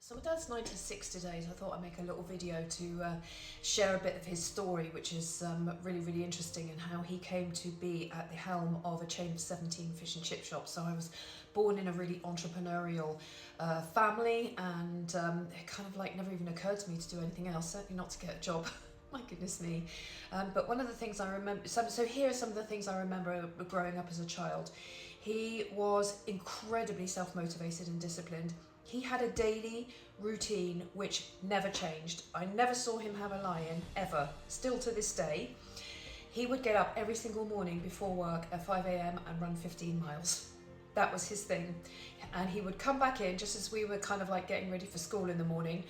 So my dad's 96 today, so I thought I'd make a little video to share a bit of his story, which is really, really interesting, and how he came to be at the helm of a chain of 17 fish and chip shops. So I was born in a really entrepreneurial family, and it kind of like never even occurred to me to do anything else, certainly not to get a job. My goodness me. But one of the things I remember, so here are some of the things I remember growing up as a child. He was incredibly self-motivated and disciplined. He had a daily routine which never changed. I never saw him have a lie-in, ever. Still to this day. He would get up every single morning before work at 5 a.m. and run 15 miles. That was his thing. And he would come back in just as we were kind of like getting ready for school in the morning,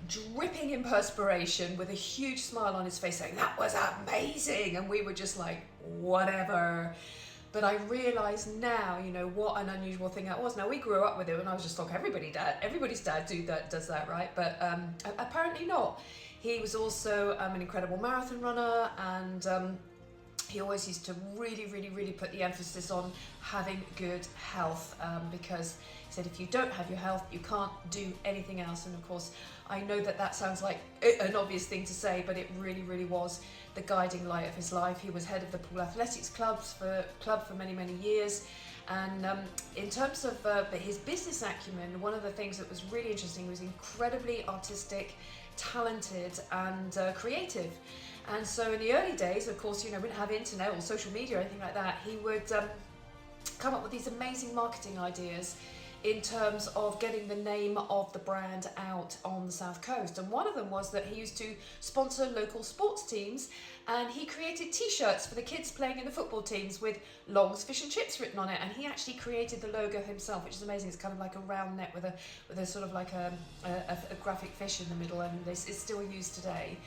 dripping in perspiration with a huge smile on his face saying, "That was amazing." And we were just like, whatever. But I realise now, you know, what an unusual thing that was. Now, we grew up with it, and I was just like, everybody's dad does that, right? But apparently not. He was also an incredible marathon runner, and he always used to really, really, really put the emphasis on having good health, because he said if you don't have your health, you can't do anything else. And of course, I know that that sounds like an obvious thing to say, but it really, really was the guiding light of his life. He was head of the Poole Athletics club for many, many years. And in terms of his business acumen, one of the things that was really interesting, he was incredibly artistic, talented, and creative. And so in the early days, of course, you know, we didn't have internet or social media or anything like that. He would come up with these amazing marketing ideas in terms of getting the name of the brand out on the South Coast. And one of them was that he used to sponsor local sports teams, and he created t-shirts for the kids playing in the football teams with Long's Fish and Chips written on it. And he actually created the logo himself, which is amazing. It's kind of like a round net with a sort of like a graphic fish in the middle, and it's still used today.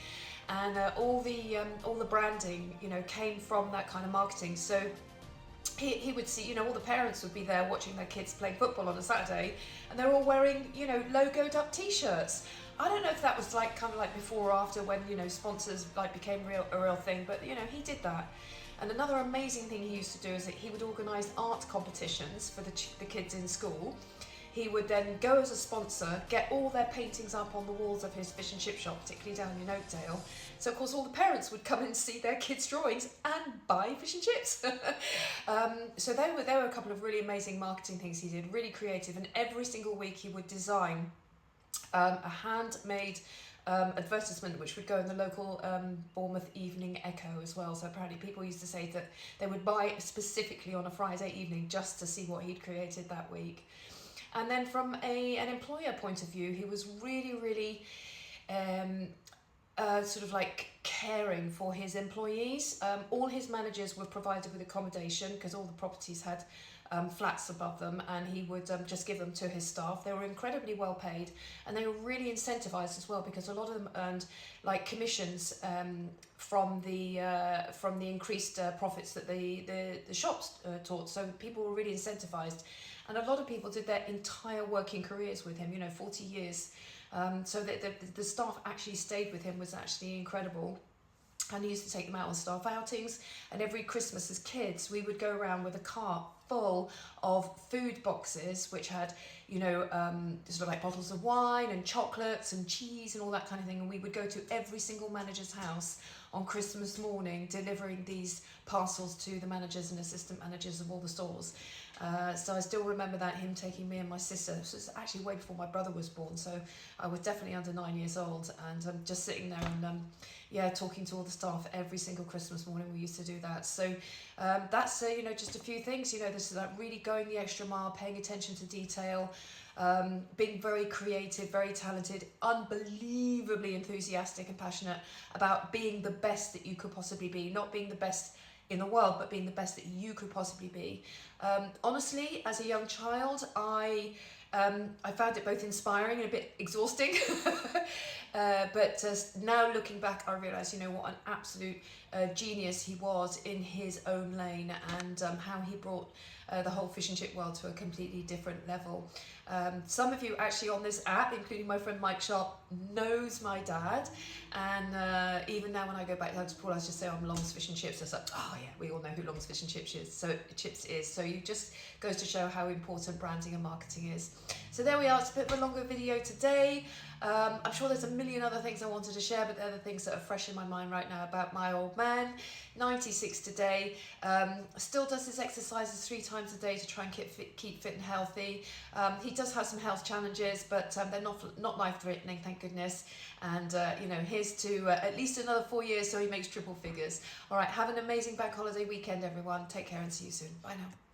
And all the branding, you know, came from that kind of marketing. So he would see, you know, all the parents would be there watching their kids playing football on a Saturday, and they're all wearing, you know, logoed up t-shirts. I don't know if that was like kind of like before or after, when, you know, sponsors like became a real thing, but you know, he did that. And another amazing thing he used to do is that he would organise art competitions for the kids in school. He would then go as a sponsor, get all their paintings up on the walls of his fish and chip shop, particularly down in Oakdale. So of course all the parents would come and see their kids' drawings and buy fish and chips. So there were a couple of really amazing marketing things he did, really creative. And every single week he would design a handmade advertisement which would go in the local Bournemouth Evening Echo as well. So apparently people used to say that they would buy specifically on a Friday evening just to see what he'd created that week. And then from an employer point of view, he was really, really sort of like caring for his employees. All his managers were provided with accommodation because all the properties had flats above them, and he would just give them to his staff. They were incredibly well paid, and they were really incentivized as well, because a lot of them earned like commissions from the increased profits that the shops taught. So people were really incentivized. And a lot of people did their entire working careers with him, you know, 40 years. So that the staff actually stayed with him was actually incredible. And he used to take them out on staff outings. And every Christmas as kids, we would go around with a cart full of food boxes, which had, you know, sort of like bottles of wine and chocolates and cheese and all that kind of thing. And we would go to every single manager's house on Christmas morning, delivering these parcels to the managers and assistant managers of all the stores. So I still remember that, him taking me and my sister. So it's actually way before my brother was born, so I was definitely under 9 years old, and just sitting there and talking to all the staff every single Christmas morning. We used to do that. So that's you know, just a few things. You know, this is like really going the extra mile, paying attention to detail, being very creative, very talented, unbelievably enthusiastic and passionate about being the best that you could possibly be. Not being the best in the world, but being the best that you could possibly be. Honestly, as a young child, I found it both inspiring and a bit exhausting. But now looking back, I realise, you know, what an absolute genius he was in his own lane, and how he brought the whole fish and chip world to a completely different level. Some of you actually on this app, including my friend Mike Sharp, knows my dad, and even now when I go back down to Poole, I just say I'm Long's Fish and Chips. It's like, oh yeah, we all know who Long's Fish and Chips is. So you just goes to show how important branding and marketing is. So So there we are, it's a bit of a longer video today. I'm sure there's a million other things I wanted to share, but they're the things that are fresh in my mind right now about my old man, 96 today. Still does his exercises 3 times a day to try and keep fit and healthy. He does have some health challenges, but they're not life-threatening, thank goodness. And you know, here's to at least another 4 years so he makes triple figures. All right, have an amazing bank holiday weekend, everyone. Take care and see you soon. Bye now.